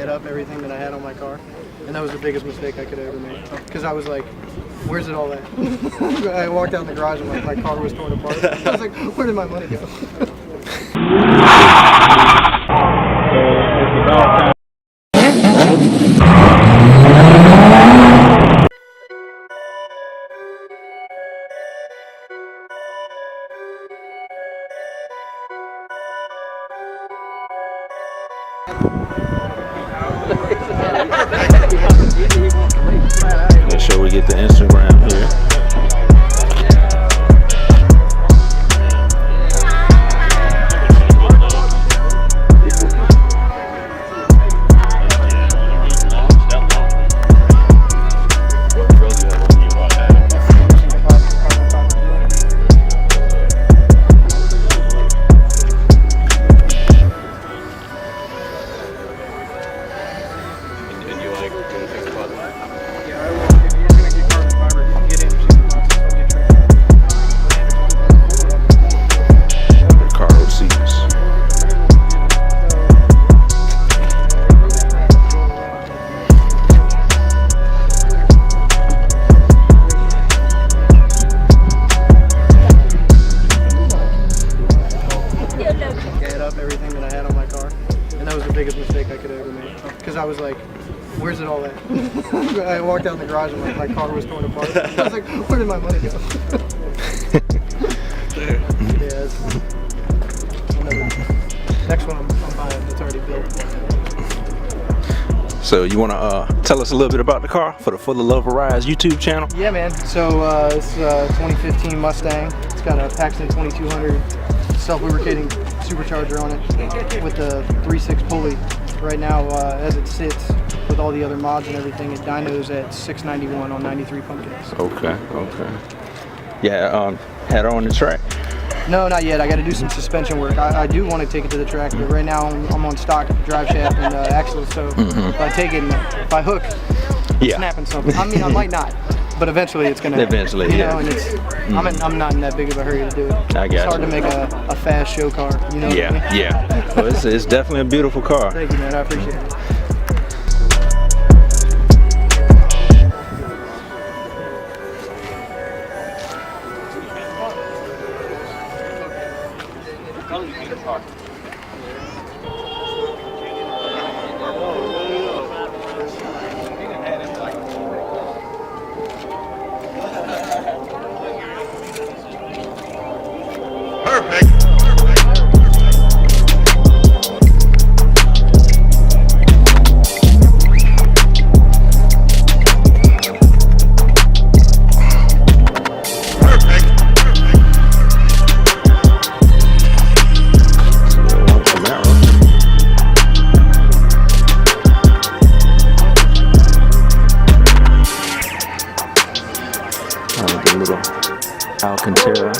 add up everything that I had on my car, and that was the biggest mistake I could have ever made. Because I was like, where's it all at? I walked out in the garage and like, my car was torn apart. I was like, where did my money go? Make sure we get the Instagram here. Because I was like, where's it all at? I walked out in the garage and like, my car was torn apart. I was like, where did my money go? Yeah, next one I'm buying, it's already built. So you want to tell us a little bit about the car for the For the Love of Rides YouTube channel? Yeah, man. So it's a 2015 Mustang. It's got a Paxton 2200 self-lubricating supercharger on it with a 3.6 pulley. Right now, as it sits, with all the other mods and everything, it dynos at 691 on 93 pumpkins. Okay. Yeah, had her on the track? No, not yet. I got to do some suspension work. I do want to take it to the track, but right now I'm on stock drive shaft and axle. So if I take it, if I hook, it's snapping something. I mean, I might not, but eventually it's gonna. Eventually, you yeah. know, and it's. I'm not in that big of a hurry to do it. I got It's hard to make a fast show car. You know. Yeah, what I mean? yeah. Well, it's definitely a beautiful car. Thank you, man. I appreciate it. Alcantara.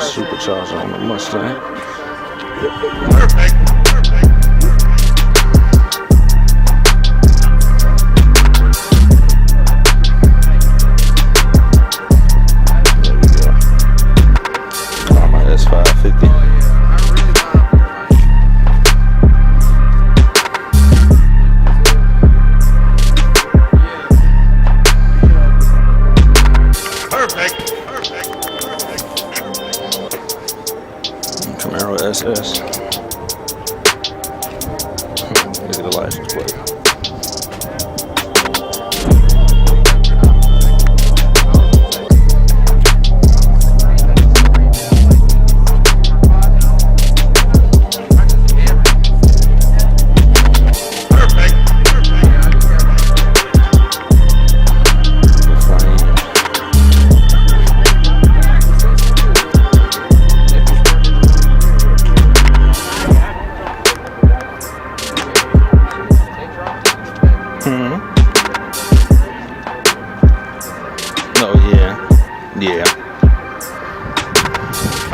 Supercharger on the Mustang. Perfect. There we go. My S550. Camaro SS. Look at the license plate.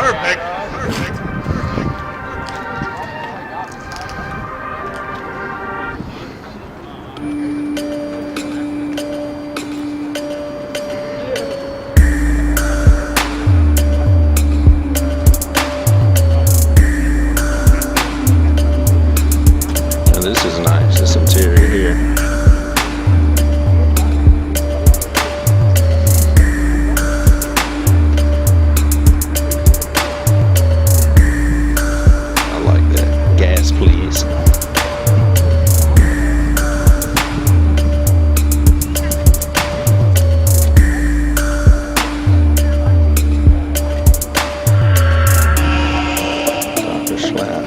Now this is nice, this interior here. I like that. Gas, please. Dr. Slab.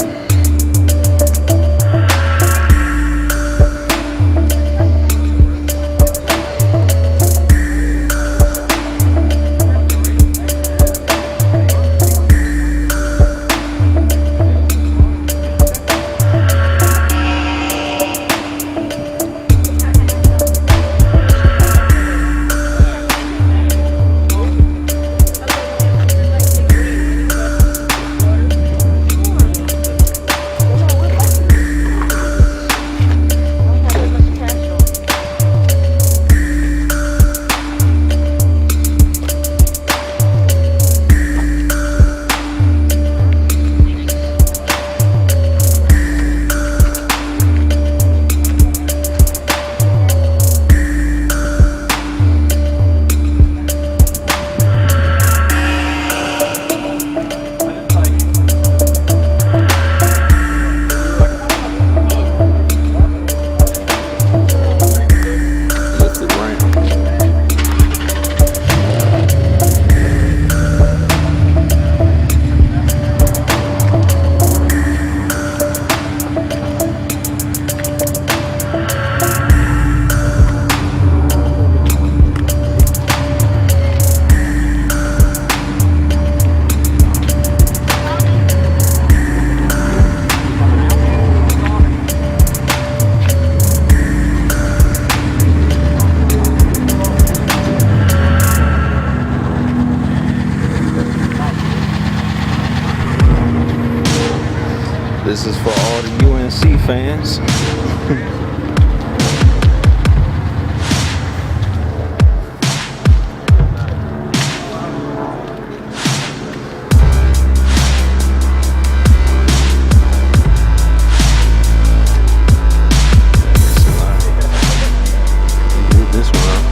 This is for all the UNC fans. This one up.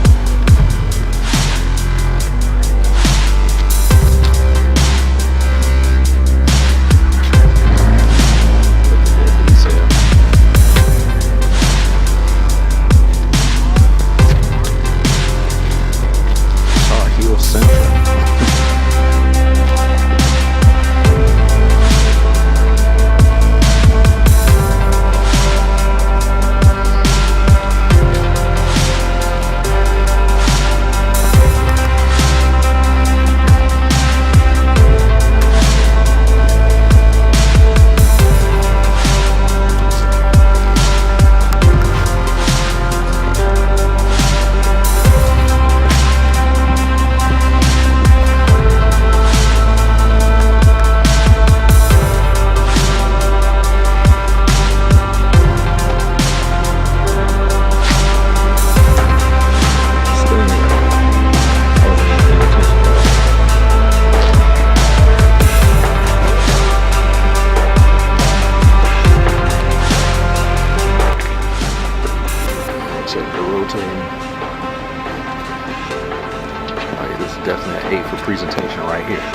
Definitely an A for presentation right here.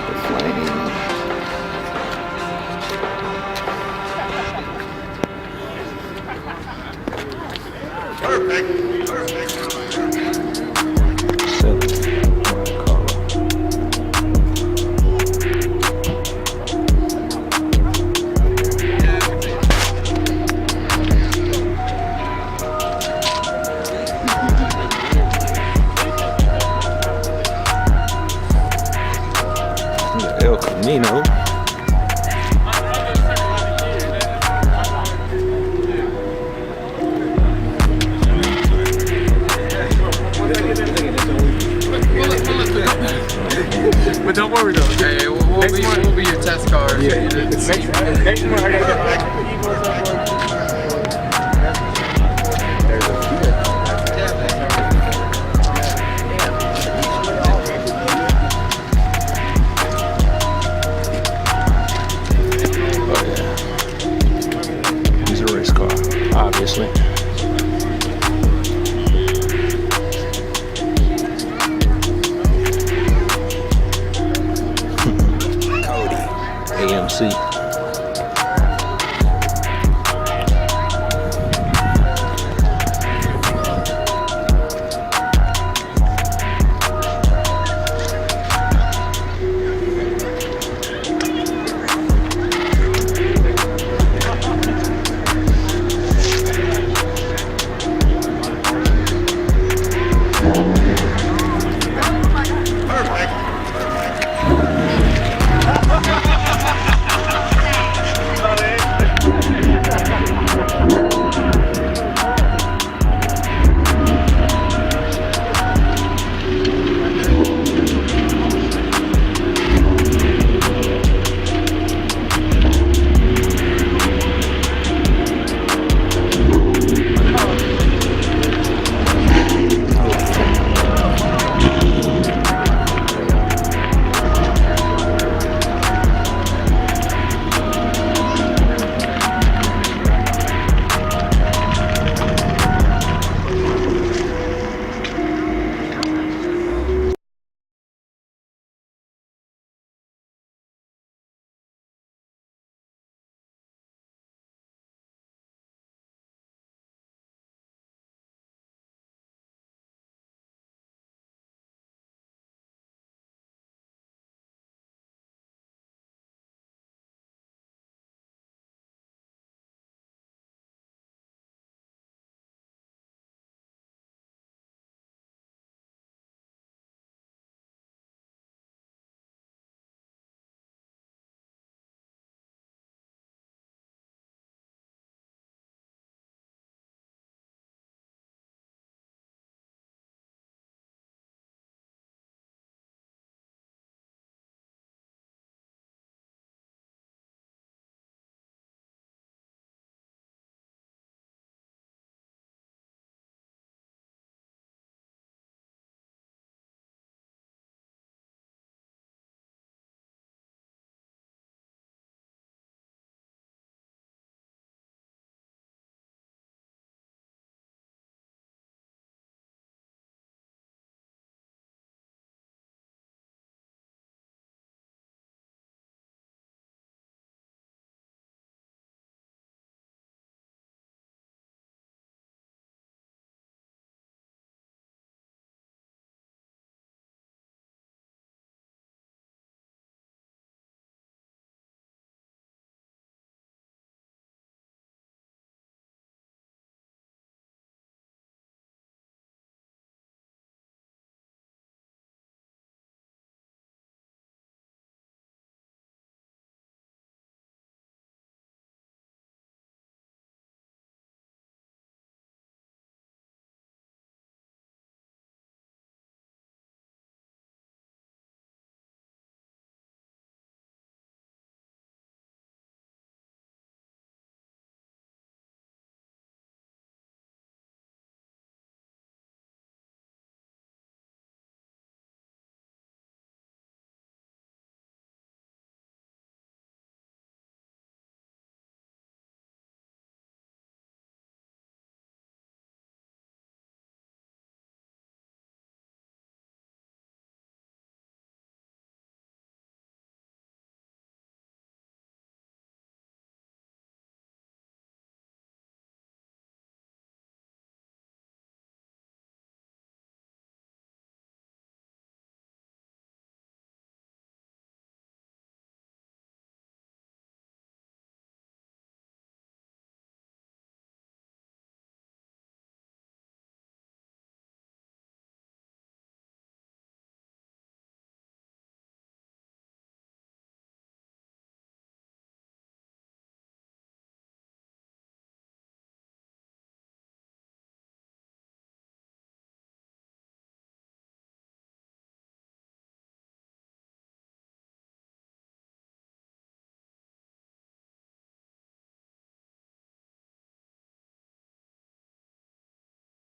The flame. Perfect. El Camino. But don't worry though. Hey, we'll be your test car. Yeah. Next month I gotta get my Eagles up. He's a race car, obviously. Cody, AMC.